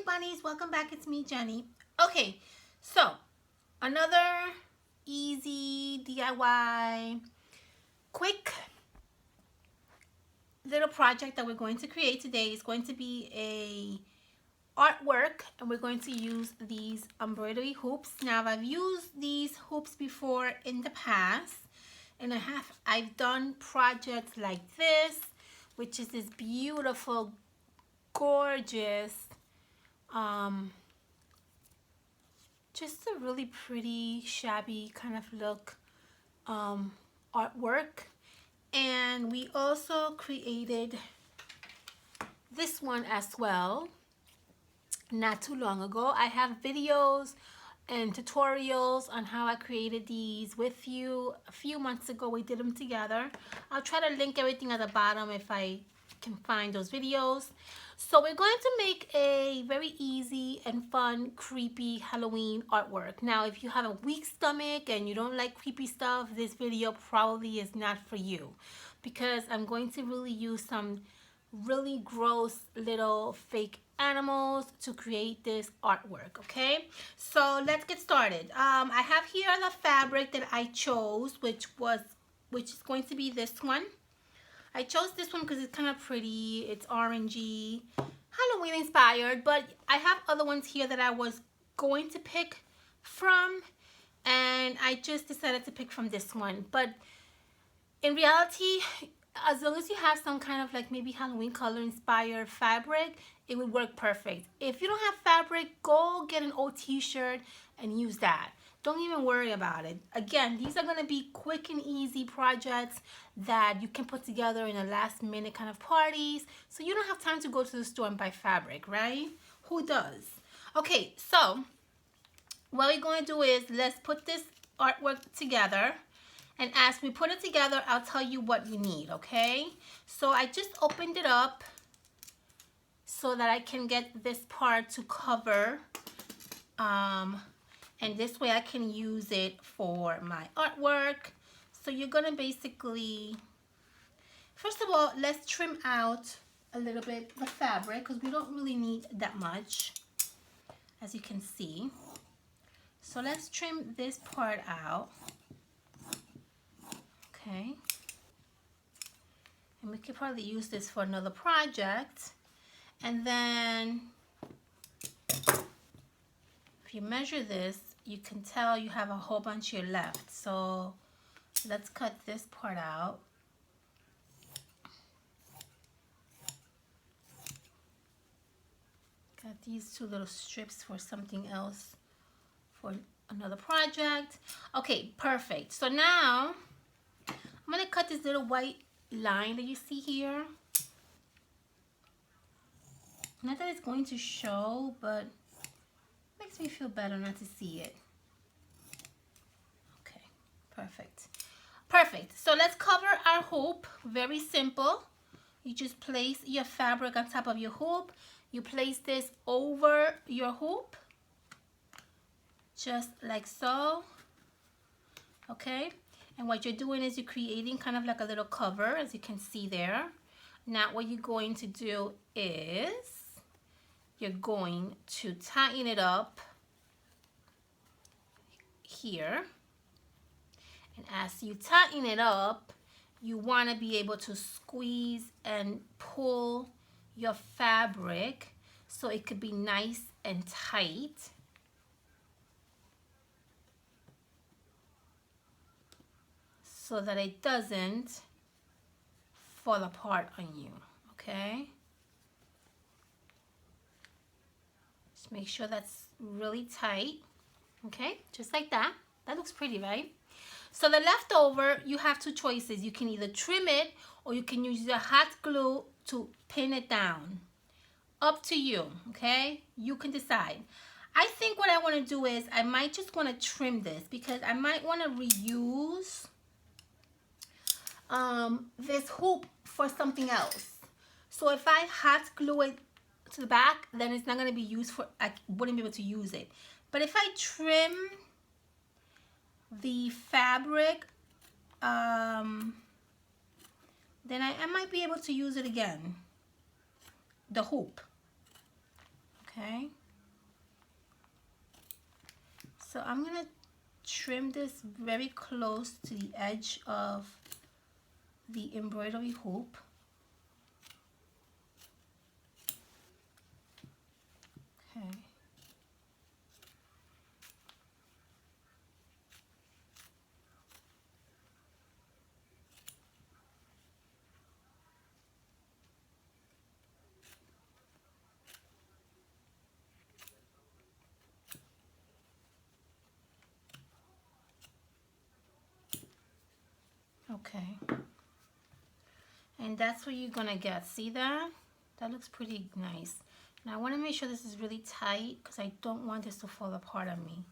Hi bunnies, welcome back. It's me, Jenny. Okay, so another easy DIY quick little project that we're going to create today is going to be a artwork, and we're going to use these embroidery hoops. Now I've used these hoops before in the past, and I've done projects like this, which is this beautiful, gorgeous just a really pretty shabby kind of look artwork. And we also created this one as well not too long ago. I have videos and tutorials on how I created these with you. A few months ago we did them together. I'll try to link everything at the bottom if I can find those videos. So we're going to make a very easy and fun, creepy Halloween artwork. Now, if you have a weak stomach and you don't like creepy stuff, this video probably is not for you, because I'm going to really use some really gross little fake animals to create this artwork. Okay, so let's get started. I have here the fabric that I chose, which is going to be this one. I chose this one because it's kind of pretty. It's orangey, Halloween inspired, but I have other ones here that I was going to pick from, and I just decided to pick from this one. But in reality, as long as you have some kind of like maybe Halloween color inspired fabric, it would work perfect. If you don't have fabric, go get an old t-shirt and use that. Don't even worry about it. Again, these are going to be quick and easy projects that you can put together in a last minute kind of parties, so you don't have time to go to the store and buy fabric, right? Who does? Okay, so what we're going to do is let's put this artwork together, and as we put it together, I'll tell you what you need, okay? So I just opened it up so that I can get this part to cover, and this way I can use it for my artwork. So you're gonna basically, first of all, let's trim out a little bit the fabric, because we don't really need that much, as you can see. So let's trim this part out, okay? And we could probably use this for another project. And then if you measure this, you can tell you have a whole bunch here left. So let's cut this part out. Got these two little strips for something else, for another project. Okay, perfect. So now I'm gonna cut this little white line that you see here. Not that it's going to show, but it makes me feel better not to see it. Okay, perfect. Perfect. So let's cover our hoop. Very simple. You just place your fabric on top of your hoop. You place this over your hoop, just like so. Okay, and what you're doing is you're creating kind of like a little cover, as you can see there. Now what you're going to do is you're going to tighten it up here. And as you tighten it up, you want to be able to squeeze and pull your fabric so it could be nice and tight. So that it doesn't fall apart on you, okay? Just make sure that's really tight, okay? Just like that. That looks pretty, right? So the leftover, you have two choices. You can either trim it, or you can use your hot glue to pin it down. Up to you, okay? You can decide. I think what I want to do is I might just want to trim this, because I might want to reuse this hoop for something else. So if I hot glue it to the back, then it's not going to be used for, I wouldn't be able to use it. But if I trim the fabric, then I might be able to use it again, the hoop. Okay. So I'm gonna trim this very close to the edge of the embroidery hoop. Okay. Okay. And that's what you're gonna get. See that? That looks pretty nice. Now I want to make sure this is really tight because I don't want this to fall apart on me.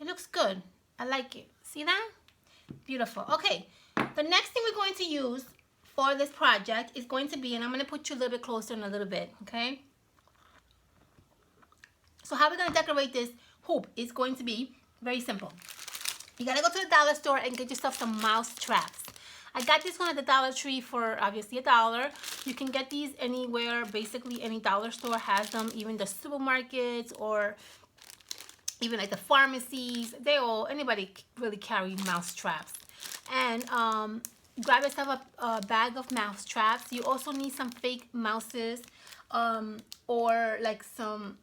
It looks good. I like it. See that? Beautiful. Okay. The next thing we're going to use for this project is going to be, and I'm going to put you a little bit closer in a little bit, okay? So how we're going to decorate this hoop is going to be very simple. You got to go to the dollar store and get yourself some mouse traps. I got this one at the Dollar Tree for obviously $1. You can get these anywhere. Basically, any dollar store has them, even the supermarkets or even like the pharmacies. Anybody really carry mouse traps. And grab yourself a bag of mouse traps. You also need some fake mouses, or like some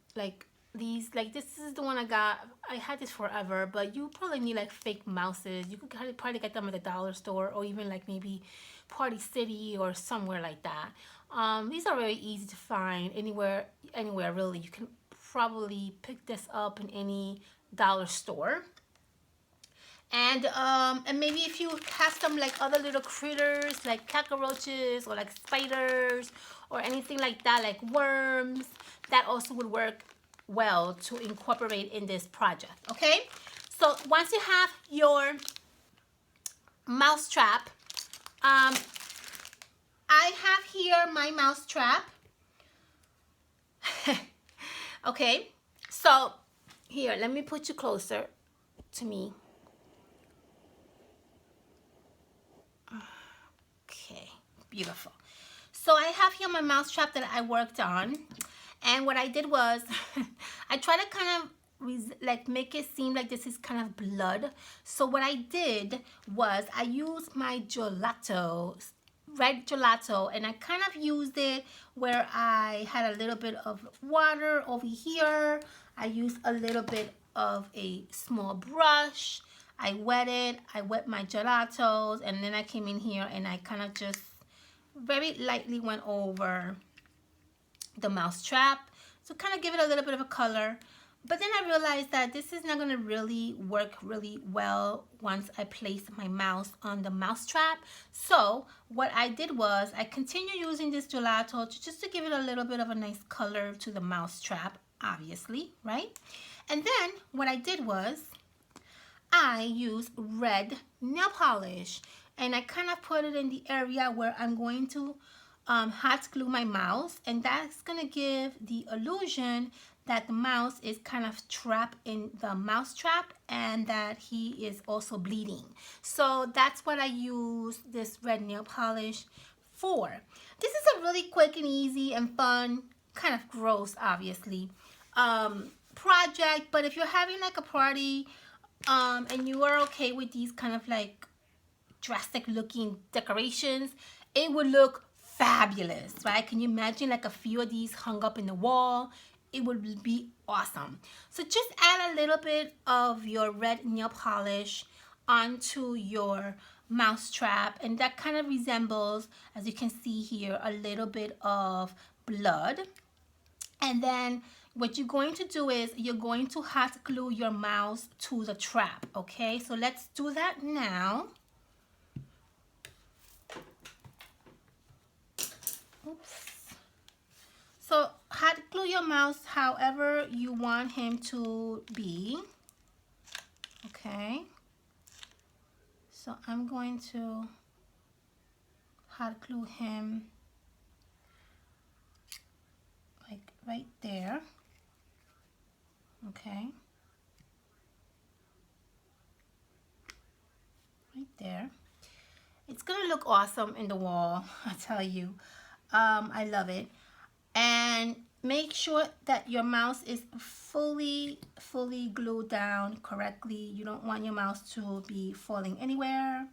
these, like this is the one I got. I had this forever, but you probably need like fake mouses. You could probably get them at the dollar store or even like maybe Party City or somewhere like that. These are very easy to find anywhere really. You can probably pick this up in any dollar store. And maybe if you have some like other little critters like cockroaches or like spiders or anything like that, like worms, that also would work well to incorporate in this project. Okay, so once you have your mouse trap, I have here my mouse trap. Okay, so here, let me put you closer to me. Okay, beautiful. So I have here my mouse trap that I worked on, and what I did was I tried to kind of like make it seem like this is kind of blood. So what I did was I used my gelato, red gelato, and I kind of used it where I had a little bit of water over here. I used a little bit of a small brush. I wet my gelatos, and then I came in here and I kind of just very lightly went over the mouse trap to kind of give it a little bit of a color. But then I realized that this is not going to really work really well once I place my mouse on the mouse trap. So what I did was I continued using this gelato just to give it a little bit of a nice color to the mouse trap, obviously, right? And then what I did was I used red nail polish, and I kind of put it in the area where I'm going to hot glue my mouse, and that's going to give the illusion that the mouse is kind of trapped in the mouse trap and that he is also bleeding. So that's what I use this red nail polish for. This is a really quick and easy and fun, kind of gross obviously, project, but if you're having like a party and you are okay with these kind of like drastic looking decorations, it would look fabulous, right? Can you imagine like a few of these hung up in the wall? It would be awesome. So just add a little bit of your red nail polish onto your mouse trap, and that kind of resembles, as you can see here, a little bit of blood. And then what you're going to do is you're going to hot glue your mouse to the trap. Okay, so let's do that now. Oops. So hot glue your mouse however you want him to be. Okay, so I'm going to hot glue him like right there. Okay, right there. It's gonna look awesome in the wall, I tell you. I love it. And make sure that your mouse is fully glued down correctly. You don't want your mouse to be falling anywhere.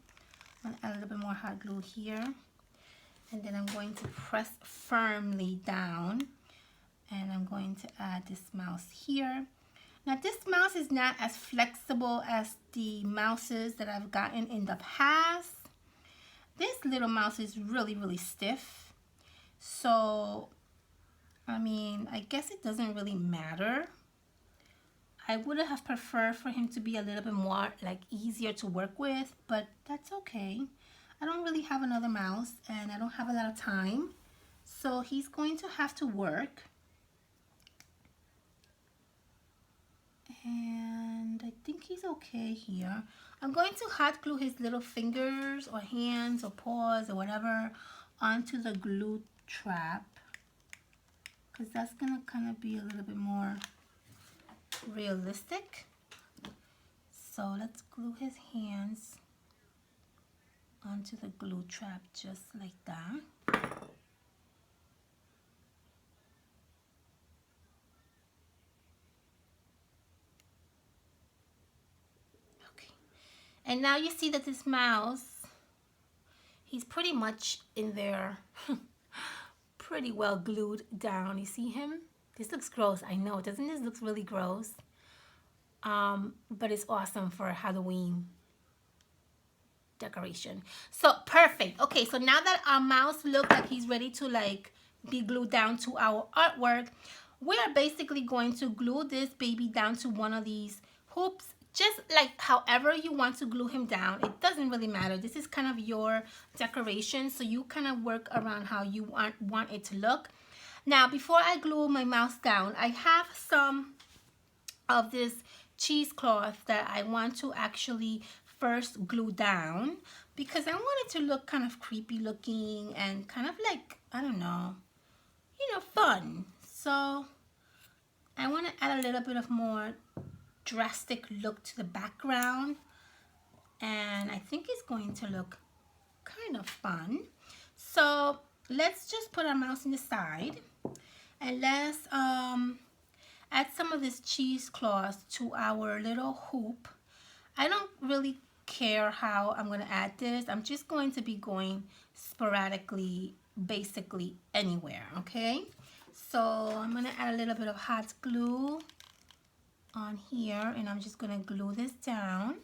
I'm gonna add a little bit more hot glue here, and then I'm going to press firmly down, and I'm going to add this mouse here. Now this mouse is not as flexible as the mouses that I've gotten in the past. This little mouse is really stiff, so I mean, I guess it doesn't really matter. I would have preferred for him to be a little bit more like easier to work with, but that's okay. I don't really have another mouse and I don't have a lot of time, so he's going to have to work. And I think he's okay here. I'm going to hot glue his little fingers or hands or paws or whatever onto the glue trap, because that's gonna kind of be a little bit more realistic. So let's glue his hands onto the glue trap just like that. Okay, and now you see that this mouse, he's pretty much in there pretty well glued down. You see him? This looks gross, I know. Doesn't this look really gross? But it's awesome for Halloween decoration. So perfect. Okay, so now that our mouse looks like he's ready to like be glued down to our artwork, we are basically going to glue this baby down to one of these hoops, just like however you want to glue him down. It doesn't really matter. This is kind of your decoration, so you kind of work around how you want it to look. Now, before I glue my mouse down, I have some of this cheesecloth that I want to actually first glue down, because I want it to look kind of creepy looking and kind of like, I don't know, you know, fun. So I want to add a little bit of more drastic look to the background, and I think it's going to look kind of fun. So let's just put our mouse in the side, and let's add some of this cheesecloth to our little hoop. I don't really care how I'm going to add this. I'm just going to be going sporadically, basically anywhere, okay? So I'm going to add a little bit of hot glue on here, and I'm just going to glue this down.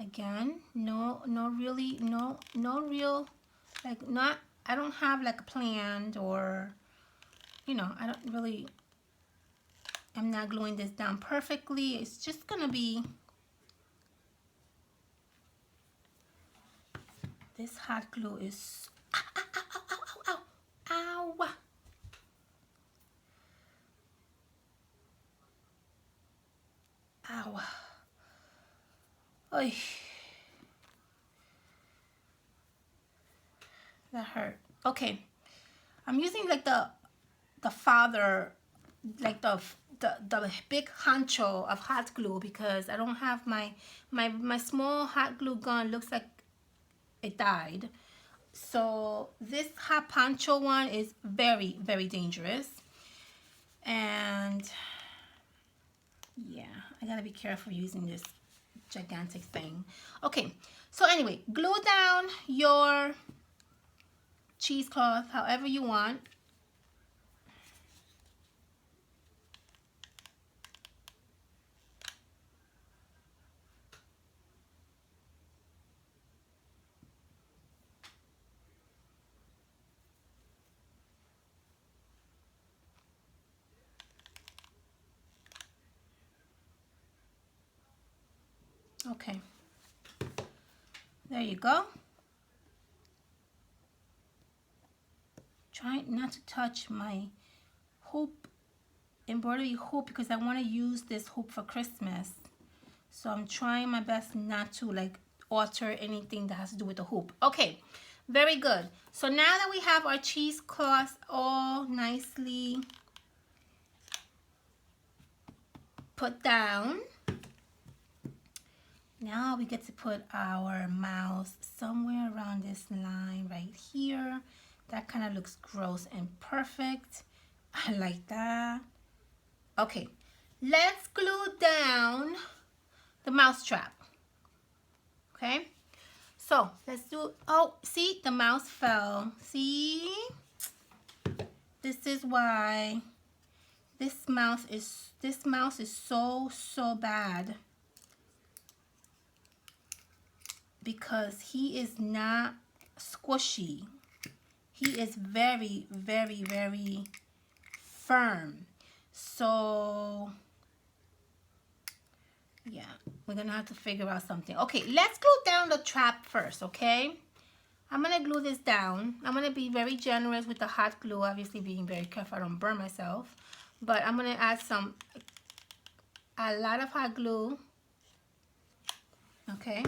Again, no real, like, not, I don't have like a plan, or, you know, I don't really, I'm not gluing this down perfectly. It's just going to be, this hot glue is, ow, ow, ow, ow, ow, ow, ow. Ow. Oy. That hurt. Okay. I'm using like the father, like the big honcho of hot glue, because I don't have my small hot glue gun. Looks like it died. So this hot poncho one is very dangerous, and yeah, I gotta be careful using this gigantic thing. Okay, so anyway, glue down your cheesecloth however you want. Okay, there you go. Try not to touch my hoop, embroidery hoop, because I want to use this hoop for Christmas. So I'm trying my best not to like alter anything that has to do with the hoop. Okay, very good. So now that we have our cheesecloth all nicely put down, now we get to put our mouse somewhere around this line right here. That kind of looks gross and perfect. I like that. Okay, let's glue down the mouse trap. Okay, so let's do, oh, see, the mouse fell. See? This is why this mouse is so bad. Because he is not squishy. He is very, very, very firm. So yeah, we're gonna have to figure out something. Okay, let's glue down the trap first, okay? I'm gonna glue this down. I'm gonna be very generous with the hot glue, obviously being very careful I don't burn myself. But I'm gonna add a lot of hot glue. Okay,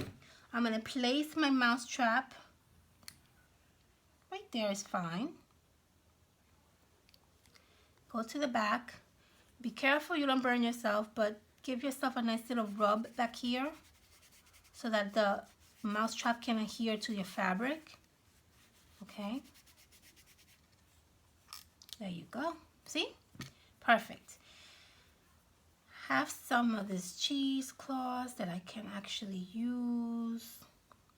I'm gonna place my mouse trap. Right there is fine. Go to the back. Be careful you don't burn yourself, but give yourself a nice little rub back here so that the mouse trap can adhere to your fabric. Okay. There you go. See? Perfect. Have some of this cheesecloth that I can actually use.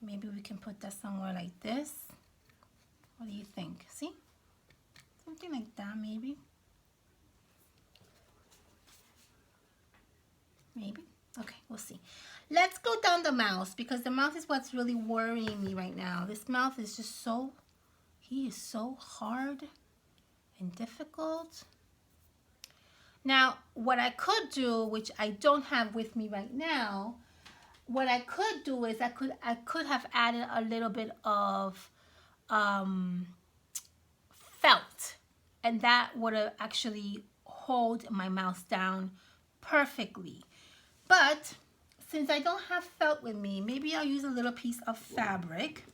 Maybe we can put that somewhere like this. What do you think? See? Something like that maybe. Maybe. Okay, we'll see. Let's go down the mouse because the mouse is what's really worrying me right now. This mouse is just so, he is so hard and difficult. Now, what I could do, which I don't have with me right now, what I could do is I could have added a little bit of felt, and that would have actually hold my mouse down perfectly. But since I don't have felt with me, maybe I'll use a little piece of fabric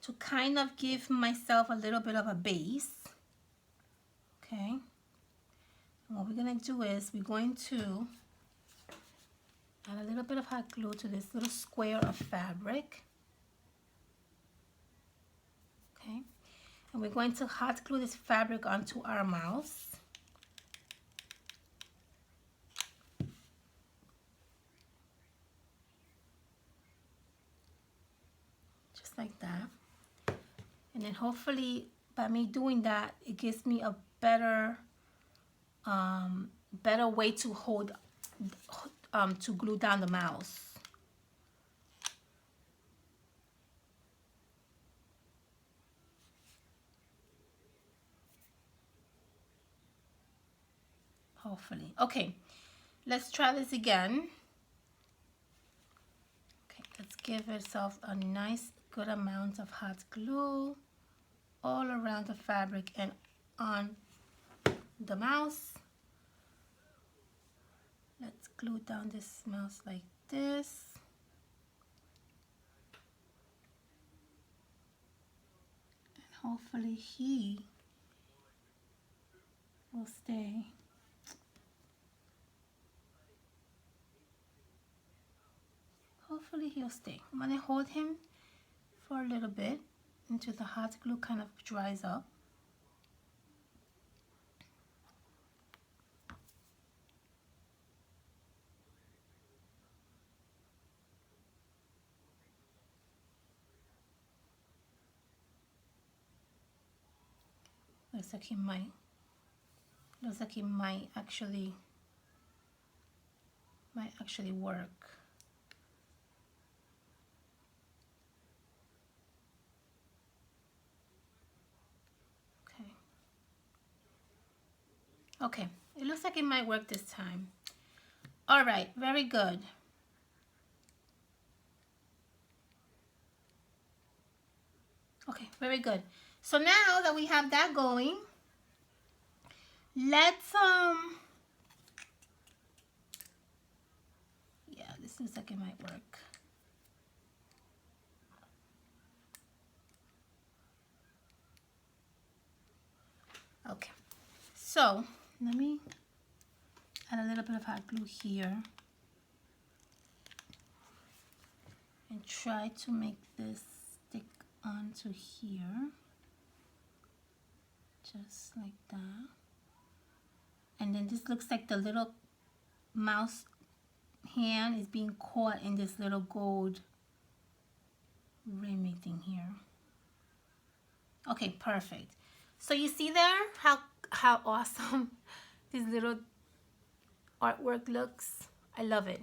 to kind of give myself a little bit of a base. Okay. And what we're going to do is we're going to add a little bit of hot glue to this little square of fabric. Okay. And we're going to hot glue this fabric onto our mouse. Just like that. And then hopefully by me doing that, it gives me a better way to hold, to glue down the mouse. Hopefully. Okay, let's try this again. Okay, let's give ourselves a nice good amount of hot glue all around the fabric and on the mouse. Let's glue down this mouse like this. And hopefully he will stay. Hopefully he'll stay. I'm going to hold him for a little bit until the hot glue kind of dries up. Looks like he might actually work. Okay, it looks like it might work this time. All right, very good. Okay, very good. So now that we have that going, let's yeah, this looks like it might work. Okay, so let me add a little bit of hot glue here and try to make this stick onto here. just like that. And then this looks like the little mouse hand is being caught in this little gold rimmy thing here. Okay, perfect. So you see there how awesome this little artwork looks? I love it.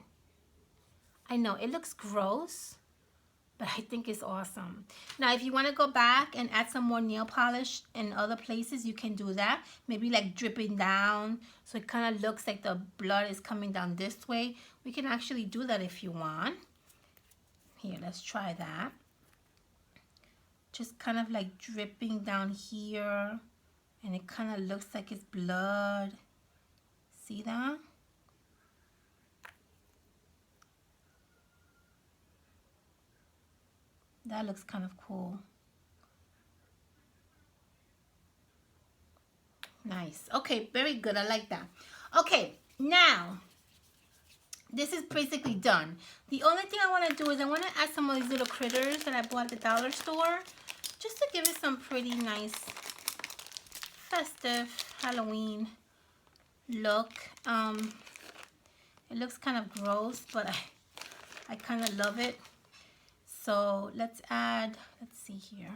I know it looks gross, but I think it's awesome. Now, if you want to go back and add some more nail polish in other places, you can do that. Maybe like dripping down, so it kind of looks like the blood is coming down this way. We can actually do that if you want. Here, let's try that. Just kind of like dripping down here, and it kind of looks like it's blood. See that? That looks kind of cool. Nice. Okay, very good. I like that. Okay, now this is basically done. The only thing I want to do is I want to add some of these little critters that I bought at the dollar store, just to give it some pretty nice festive Halloween look. It looks kind of gross, but I kind of love it. So let's add, let's see here.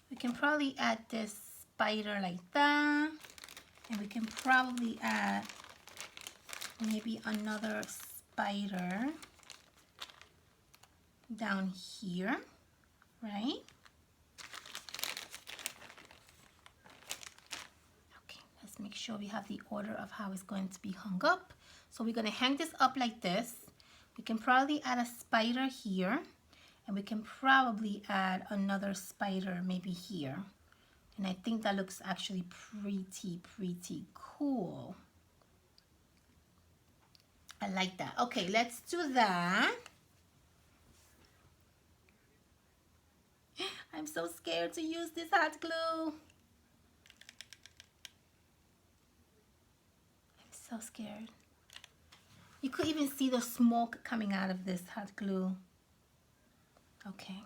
We can probably add this spider like that. And we can probably add maybe another spider down here, right? Make sure we have the order of how it's going to be hung up. So we're going to hang this up like this. We can probably add a spider here, and we can probably add another spider maybe here. And I think that looks actually pretty cool. I like that. Okay, let's do that. I'm so scared to use this hot glue. So scared. You could even see the smoke coming out of this hot glue. Okay.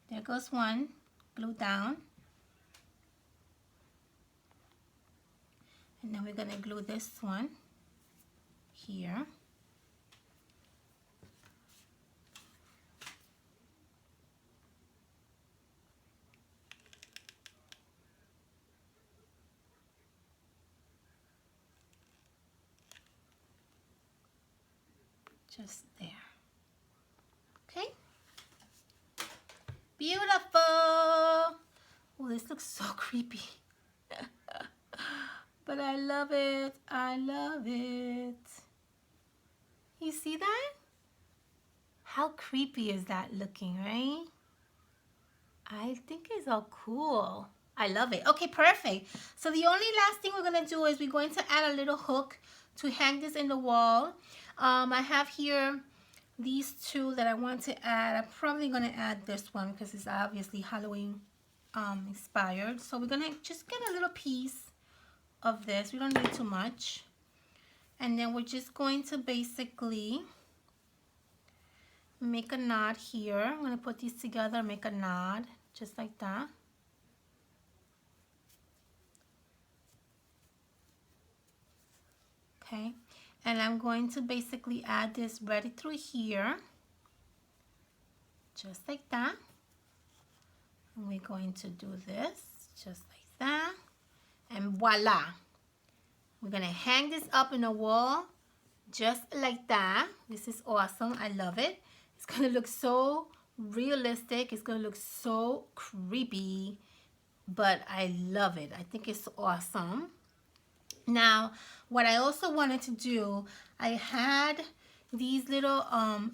There goes one. Glue down. And then we're going to glue this one here. Just there. Okay. Beautiful. Oh, this looks so creepy. But I love it. I love it. You see that? How creepy is that looking, right? I think it's all cool. I love it. Okay, perfect. So the only last thing we're going to do is we're going to add a little hook to hang this in the wall. I have here these two that I want to add. I'm probably going to add this one because it's obviously Halloween inspired. So we're going to just get a little piece of this. We don't need too much. And then we're just going to basically make a knot here. I'm going to put these together, make a knot just like that. Okay. And I'm going to basically add this right through here, just like that. And we're going to do this, just like that. And voila. We're going to hang this up in a wall, just like that. This is awesome. I love it. It's going to look so realistic. It's going to look so creepy, but I love it. I think it's awesome. Now, what I also wanted to do, I had these little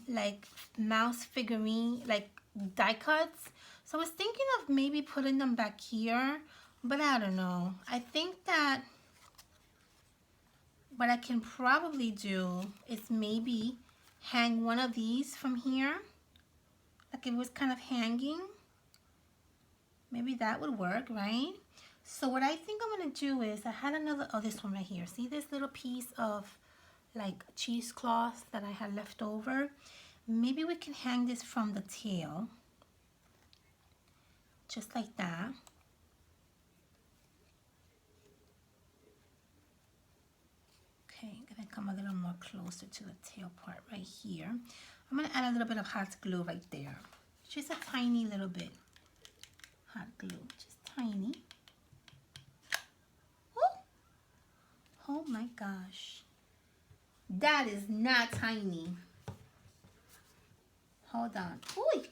like mouse figurine, like die cuts. So I was thinking of maybe putting them back here, but I don't know. I think that what I can probably do is maybe hang one of these from here, like it was kind of hanging. Maybe that would work, right? So what I think I'm going to do is, I had another, oh, this one right here. See this little piece of like cheesecloth that I had left over. Maybe we can hang this from the tail, just like that. Okay, I'm gonna come a little more closer to the tail part right here. I'm gonna add a little bit of hot glue right there. Just a tiny little bit. Hot glue, just tiny. Woo! Oh my gosh. That is not tiny. Hold on. Ooh.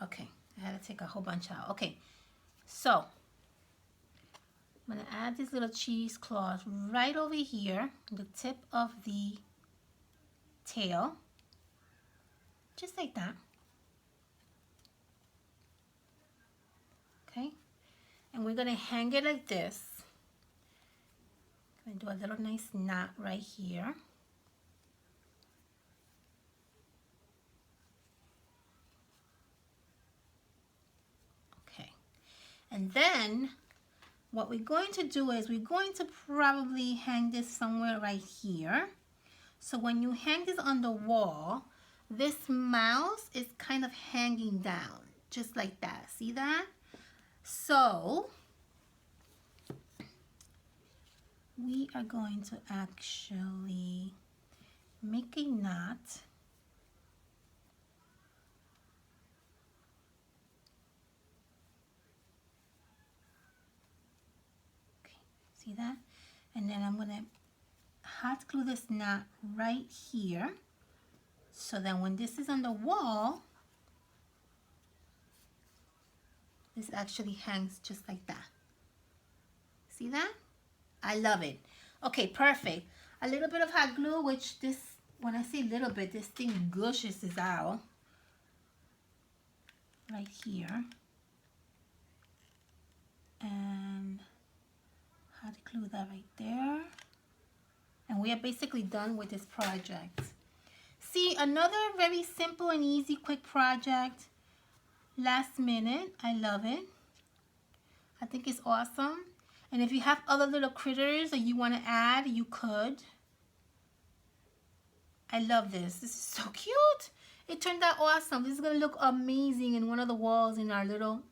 Okay, I had to take a whole bunch out. Okay, so I'm gonna add this little cheesecloth right over here, the tip of the tail, just like that. Okay, and we're gonna hang it like this. I'm gonna do a little nice knot right here. Okay, and then what we're going to do is we're going to probably hang this somewhere right here. So when you hang this on the wall, this mouse is kind of hanging down, just like that. See that? So we are going to actually make a knot. Okay, see that? And then I'm gonna hot glue this knot right here, so that when this is on the wall, this actually hangs just like that. See that? I love it. Okay, perfect. A little bit of hot glue, which this, when I say little bit, this thing gushes out right here. And hot glue that right there. And we are basically done with this project. See, another very simple and easy, quick project. Last minute. I love it. I think it's awesome. And if you have other little critters that you want to add, you could. I love this. This is so cute. It turned out awesome. This is going to look amazing in one of the walls in our little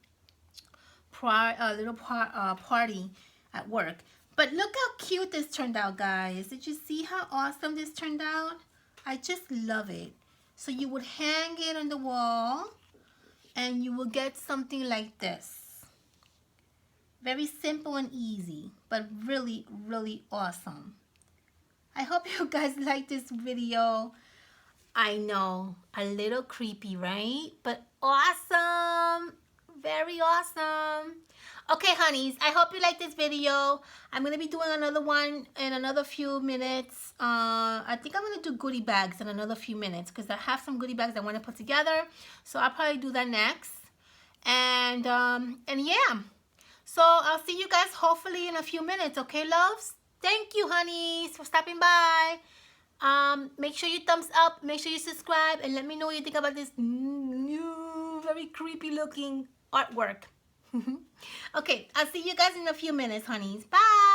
party at work. But look how cute this turned out, guys. Did you see how awesome this turned out? I just love it. So you would hang it on the wall and you will get something like this. Very simple and easy, but really, really awesome. I hope you guys like this video. I know, a little creepy, right? But awesome. Very awesome. Okay, honeys, I hope you like this video. I'm going to be doing another one in another few minutes. I think I'm going to do goodie bags in another few minutes because I have some goodie bags I want to put together. So I'll probably do that next. And yeah. So I'll see you guys hopefully in a few minutes. Okay, loves? Thank you, honeys, for stopping by. Make sure you thumbs up. Make sure you subscribe. And let me know what you think about this new, very creepy looking artwork. Okay, I'll see you guys in a few minutes, honeys. Bye.